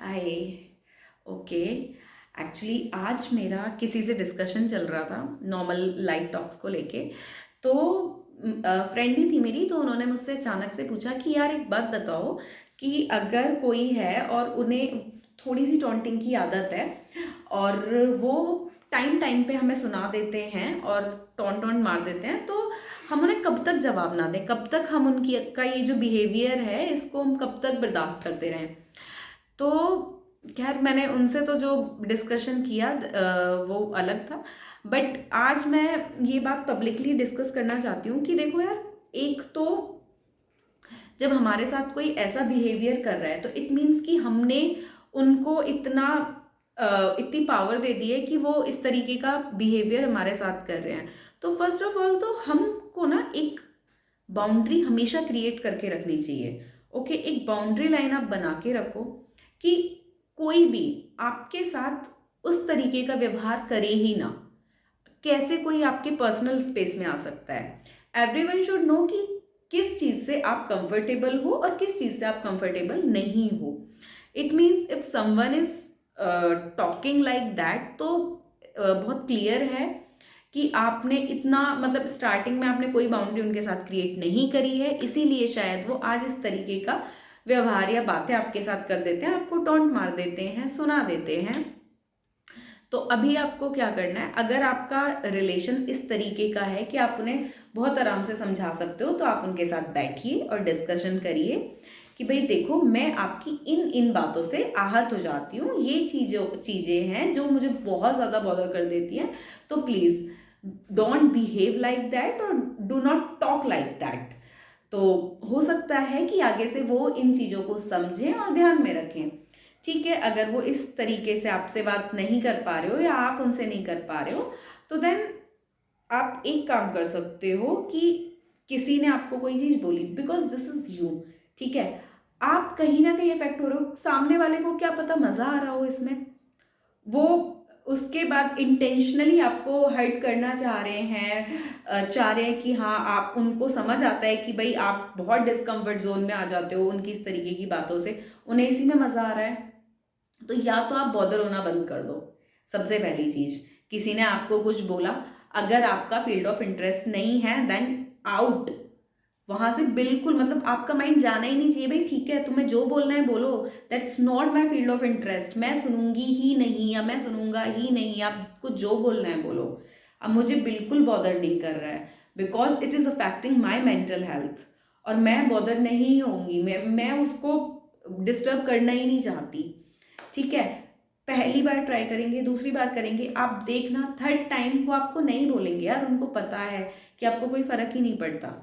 हाय। Okay. Actually आज मेरा किसी से डिस्कशन चल रहा था नॉर्मल लाइफ टॉक्स को लेके। तो फ्रेंड ही थी मेरी, तो उन्होंने मुझसे अचानक से पूछा कि यार एक बात बताओ कि अगर कोई है और उन्हें थोड़ी सी टॉन्टिंग की आदत है और वो टाइम टाइम पे हमें सुना देते हैं और टॉन्ट टॉन्ट मार देते हैं, तो हम उन्हें कब तक जवाब ना दें, कब तक हम उनकी का ये जो बिहेवियर है इसको हम कब तक बर्दाश्त करते रहें। तो खैर मैंने उनसे तो जो डिस्कशन किया वो अलग था। बट आज मैं ये बात पब्लिकली डिस्कस करना चाहती हूँ कि देखो यार, एक तो जब हमारे साथ कोई ऐसा बिहेवियर कर रहा है तो इट मीन्स कि हमने उनको इतनी पावर दे दी है कि वो इस तरीके का बिहेवियर हमारे साथ कर रहे हैं। तो फर्स्ट ऑफ ऑल तो हमको ना एक बाउंड्री हमेशा क्रिएट करके रखनी चाहिए। ओके, एक बाउंड्री लाइन आप बना के रखो कि कोई भी आपके साथ उस तरीके का व्यवहार करे ही ना। कैसे कोई आपके पर्सनल स्पेस में आ सकता है? एवरीवन शुड नो कि किस चीज़ से आप कंफर्टेबल हो और किस चीज़ से आप कंफर्टेबल नहीं हो। It means if someone is talking like that, तो बहुत क्लियर है कि आपने इतना मतलब स्टार्टिंग में आपने कोई बाउंड्री उनके साथ क्रिएट नहीं करी है, इसीलिए शायद वो आज इस तरीके का व्यवहार या बातें आपके साथ कर देते हैं, आपको टॉन्ट मार देते हैं, सुना देते हैं। तो अभी आपको क्या करना है, अगर आपका रिलेशन इस तरीके का है कि आप उन्हें बहुत आराम से समझा सकते हो, तो आप उनके साथ बैठिए और डिस्कशन करिए कि भाई देखो, मैं आपकी इन इन बातों से आहत हो जाती हूँ, ये चीज़ें हैं जो मुझे बहुत ज़्यादा बॉदर कर देती हैं। तो please don't behave like that और do not talk like that. तो हो सकता है कि आगे से वो इन चीज़ों को समझें और ध्यान में रखें। ठीक है, अगर वो इस तरीके से आपसे बात नहीं कर पा रहे हो या आप उनसे नहीं कर पा रहे हो, तो देन आप एक काम कर सकते हो कि किसी ने आपको कोई चीज़ बोली, बिकॉज दिस इज यू। ठीक है, आप कहीं ना कहीं इफेक्ट हो रहे हो, सामने वाले को क्या पता मज़ा आ रहा हो इसमें, वो उसके बाद इंटेंशनली आपको हर्ट करना चाह रहे हैं, चाह रहे हैं कि हाँ, आप उनको समझ आता है कि भाई आप बहुत डिस्कम्फर्ट जोन में आ जाते हो उनकी इस तरीके की बातों से, उन्हें इसी में मज़ा आ रहा है। तो या तो आप बॉदर होना बंद कर दो। सबसे पहली चीज़, किसी ने आपको कुछ बोला, अगर आपका फील्ड ऑफ इंटरेस्ट नहीं है देन आउट। वहां से बिल्कुल मतलब आपका माइंड जाना ही नहीं चाहिए। भाई ठीक है, तुम्हें जो बोलना है बोलो, that's not my field of interest, मैं सुनूंगी ही नहीं या मैं सुनूंगा ही नहीं, आपको जो बोलना है बोलो। अब मुझे बिल्कुल बॉदर नहीं कर रहा है, because it is affecting my mental health, और मैं बॉदर नहीं होंगी, मैं उसको डिस्टर्ब करना ही नहीं चाहती। ठीक है, पहली बार ट्राई करेंगे, दूसरी बार करेंगे, आप देखना थर्ड टाइम वो आपको नहीं बोलेंगे यार, उनको पता है कि आपको कोई फर्क ही नहीं पड़ता।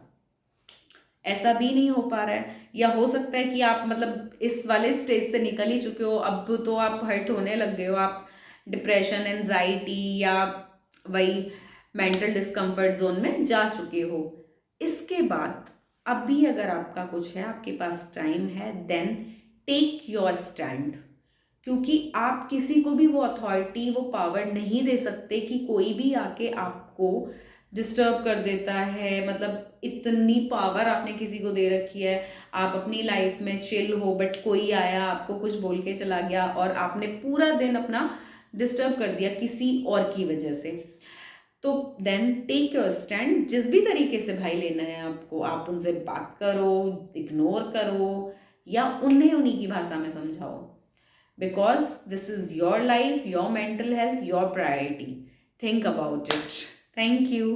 ऐसा भी नहीं हो पा रहा है, या हो सकता है कि आप मतलब इस वाले स्टेज से निकल ही चुके हो, अब तो आप हर्ट होने लग गए हो, आप डिप्रेशन, एनजाइटी या वही मेंटल डिस्कम्फर्ट जोन में जा चुके हो। इसके बाद अभी अगर आपका कुछ है, आपके पास टाइम है, देन टेक योर स्टैंड। क्योंकि आप किसी को भी वो अथॉरिटी, वो पावर नहीं दे सकते कि कोई भी आके आपको डिस्टर्ब कर देता है। मतलब इतनी पावर आपने किसी को दे रखी है, आप अपनी लाइफ में चिल हो, बट कोई आया आपको कुछ बोल के चला गया और आपने पूरा दिन अपना डिस्टर्ब कर दिया किसी और की वजह से। तो देन टेक योर स्टैंड। जिस भी तरीके से भाई लेना है आपको, आप उनसे बात करो, इग्नोर करो, या उन्हें उन्हीं की भाषा में समझाओ, because this is your life, your mental health, your priority. Think about it. Thank you.